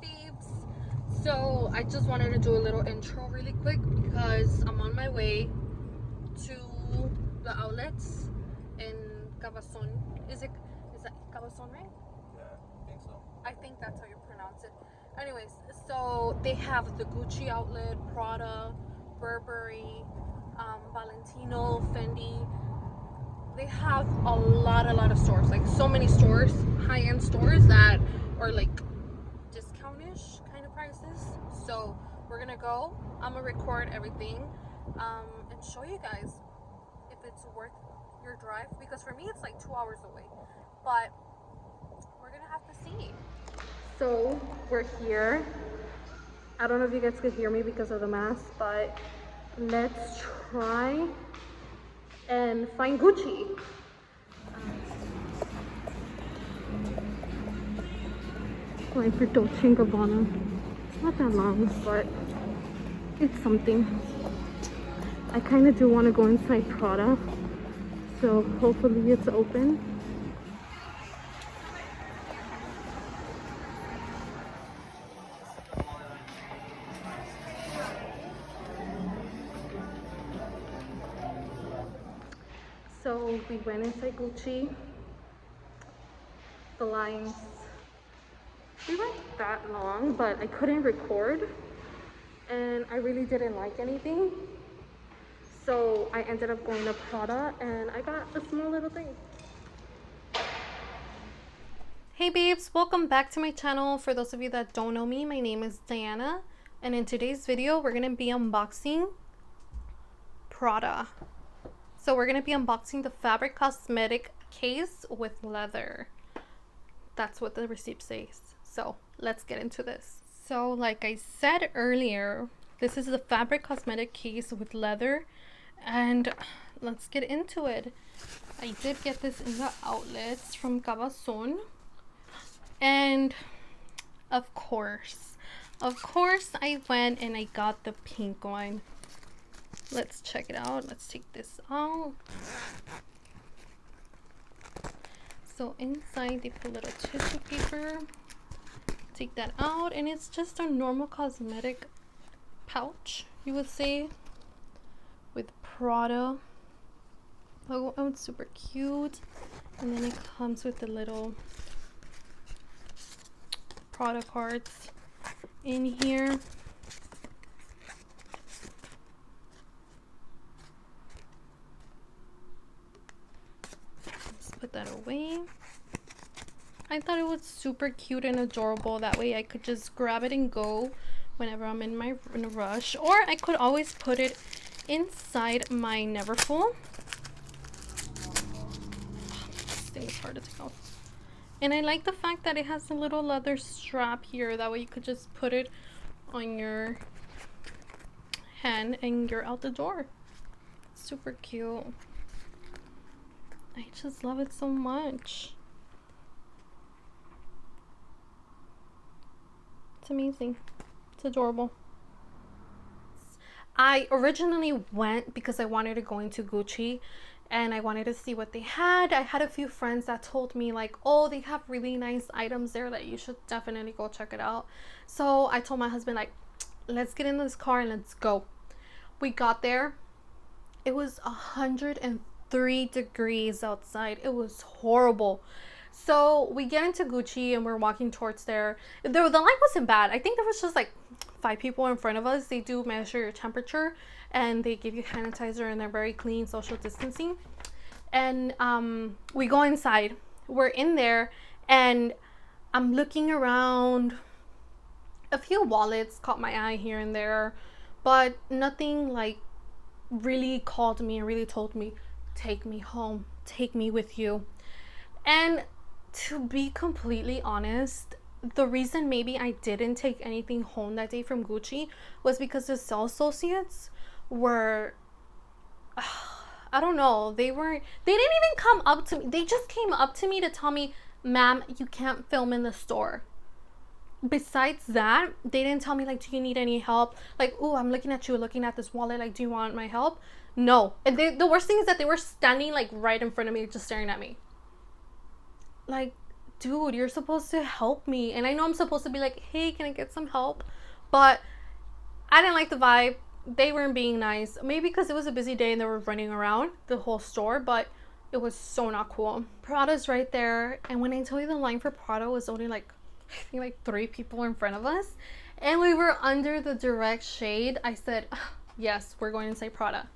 Hey babes, so I just wanted to do a little intro really quick because I'm on my way to the outlets in Cabazon. Is that Cabazon, right? Yeah, I think so. I think that's how you pronounce it. Anyways, so they have the Gucci outlet, Prada, Burberry, Valentino, Fendi. They have a lot of stores, like so many stores, high-end stores that are like discountish kind of prices. So we're gonna go. I'm gonna record everything and show you guys if it's worth your drive, because for me it's like 2 hours away, but we're gonna have to see. So we're here. I don't know if you guys could hear me because of the mask, but let's try and find Gucci. Going for Dolce & Gabbana. It's not that long, but it's something. I kind of do want to go inside Prada, so hopefully it's open. So we went inside Gucci. The lines, we weren't that long, but I couldn't record and I really didn't like anything. So I ended up going to Prada and I got a small little thing. Hey babes, welcome back to my channel. For those of you that don't know me, my name is Diana, and in today's video we're going to be unboxing Prada. So we're going to be unboxing the fabric cosmetic case with leather. That's what the receipt says. So let's get into this. So like I said earlier, this is the fabric cosmetic case with leather, and let's get into it. I did get this in the outlets from Cabazon, and of course I went and I got the pink one. Let's check it out. Let's take this out. So inside they put a little tissue paper. Take that out, and it's just a normal cosmetic pouch, you would say, with Prada. Oh, it's super cute. And then it comes with the little Prada cards in here. Let's put that away. I thought it was super cute and adorable. That way I could just grab it and go whenever I'm in a rush, or I could always put it inside my Neverfull. This thing is hard to take off. And I like the fact that it has a little leather strap here. That way you could just put it on your hand and you're out the door. Super cute. I just love it so much. It's amazing. It's adorable. I originally went because I wanted to go into Gucci and I wanted to see what they had. I had a few friends that told me like, oh, they have really nice items there that you should definitely go check it out. So I told my husband, like, let's get in this car and let's go. We got there. It was 103 degrees outside. It was horrible. So we get into Gucci and we're walking towards there. The line wasn't bad. I think there was just like 5 people in front of us. They do measure your temperature and they give you hand sanitizer and they're very clean, social distancing. And we go inside. We're in there and I'm looking around. A few wallets caught my eye here and there, but nothing like really called me and really told me, take me home, take me with you. And to be completely honest, the reason maybe I didn't take anything home that day from Gucci was because the sales associates were, I don't know, they didn't even come up to me. They just came up to me to tell me, ma'am, you can't film in the store. Besides that, they didn't tell me like, do you need any help? Like, oh, I'm looking at you, looking at this wallet, like, do you want my help? No. And the worst thing is that they were standing like right in front of me, just staring at me. Like, dude, you're supposed to help me. And I know I'm supposed to be like, hey, can I get some help? But I didn't like the vibe. They weren't being nice. Maybe because it was a busy day and they were running around the whole store, but it was so not cool. Prada's right there. And when I tell you the line for Prada was only like, I think like 3 people in front of us. And we were under the direct shade. I said, yes, we're going inside Prada.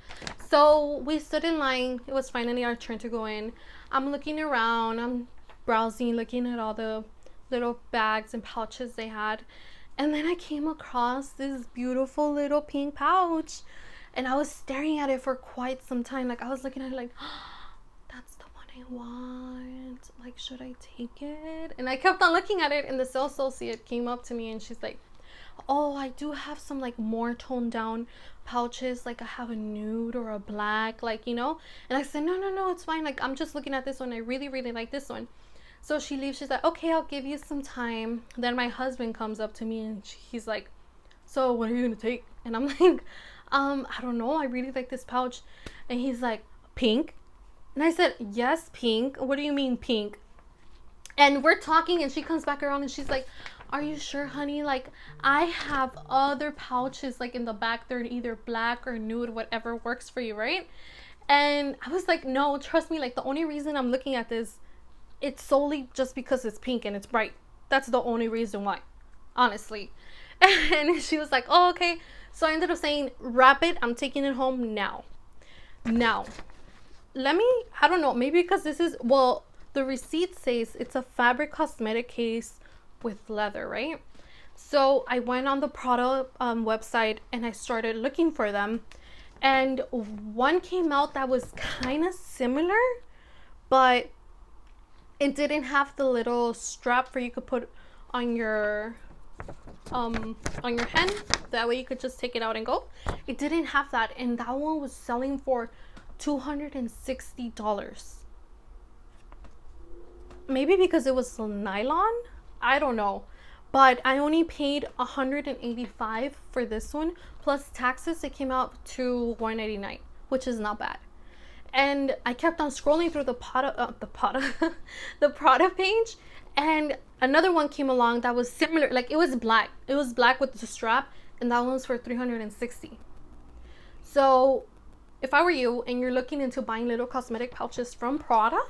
So we stood in line. It was finally our turn to go in. I'm looking around. I'm browsing, looking at all the little bags and pouches they had. And then I came across this beautiful little pink pouch. And I was staring at it for quite some time. Like, I was looking at it like, oh, that's the one I want. Like, should I take it? And I kept on looking at it. And the sales associate came up to me and she's like, oh, I do have some like more toned down pouches. Like, I have a nude or a black, like, you know. And I said, no, it's fine. Like, I'm just looking at this one. I really like this one. So she leaves. She's like, okay, I'll give you some time. Then my husband comes up to me and he's like, so what are you gonna take? And I'm like, I don't know, I really like this pouch. And he's like, pink? And I said, yes, pink. What do you mean pink? And we're talking and she comes back around and she's like, are you sure, honey? Like, I have other pouches like in the back. They're either black or nude, whatever works for you, right? And I was like, no, trust me. Like, the only reason I'm looking at this, it's solely just because it's pink and it's bright. That's the only reason why, honestly. And she was like, oh, okay. So I ended up saying, wrap it. I'm taking it home now. Now, I don't know, maybe because this is, well, the receipt says it's a fabric cosmetic case with leather, right? So I went on the Prada website and I started looking for them. And one came out that was kind of similar, but it didn't have the little strap for you could put on your hand. That way you could just take it out and go. It didn't have that, and that one was selling for $260. Maybe because it was nylon, I don't know, but I only paid $185 for this one plus taxes. It came out to $189, which is not bad. And I kept on scrolling through the Prada page, and another one came along that was similar. Like, it was black with the strap, and that one was for $360. So if I were you and you're looking into buying little cosmetic pouches from Prada,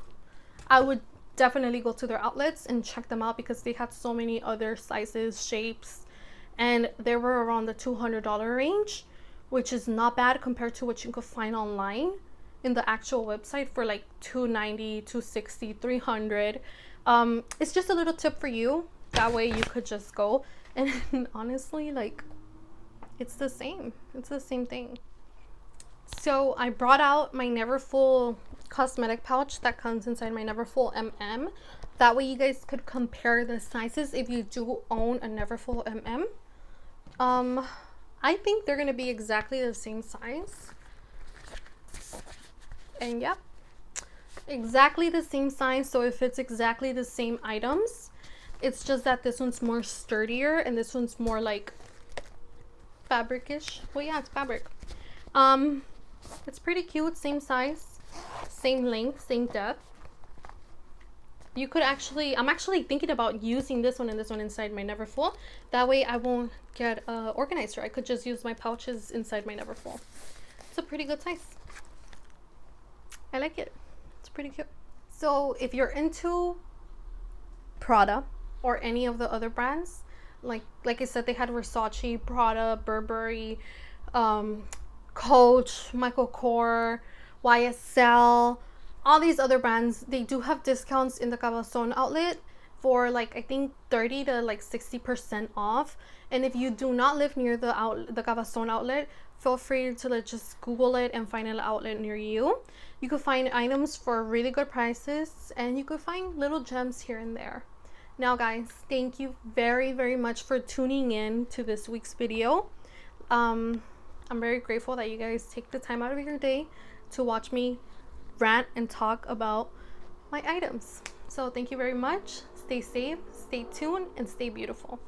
I would definitely go to their outlets and check them out because they had so many other sizes, shapes, and they were around the $200 range, which is not bad compared to what you could find online in the actual website for like $290, $260, $300. It's just a little tip for you. That way you could just go, and honestly, like, it's the same thing. So I brought out my Neverfull cosmetic pouch that comes inside my Neverfull MM. That way you guys could compare the sizes if you do own a Neverfull MM. I think they're gonna be exactly the same size. And yeah, exactly the same size. So if it's exactly the same items, it's just that this one's more sturdier and this one's more like fabricish. Well, yeah, it's fabric. It's pretty cute. Same size, same length, same depth. You could actually, I'm actually thinking about using this one and this one inside my Neverfull. That way I won't get organizer. I could just use my pouches inside my Neverfull. It's a pretty good size. I like it. It's pretty cute. So if you're into Prada or any of the other brands, like I said, they had Versace, Prada, Burberry, Coach, Michael Kors, YSL, all these other brands. They do have discounts in the Cabazon outlet for like, I think 30 to like 60% off. And if you do not live near the Cabazon outlet, feel free to just Google it and find an outlet near you. You could find items for really good prices, and you could find little gems here and there. Now guys, thank you very much for tuning in to this week's video. I'm very grateful that you guys take the time out of your day to watch me rant and talk about my items. So thank you very much. Stay safe, stay tuned, and stay beautiful.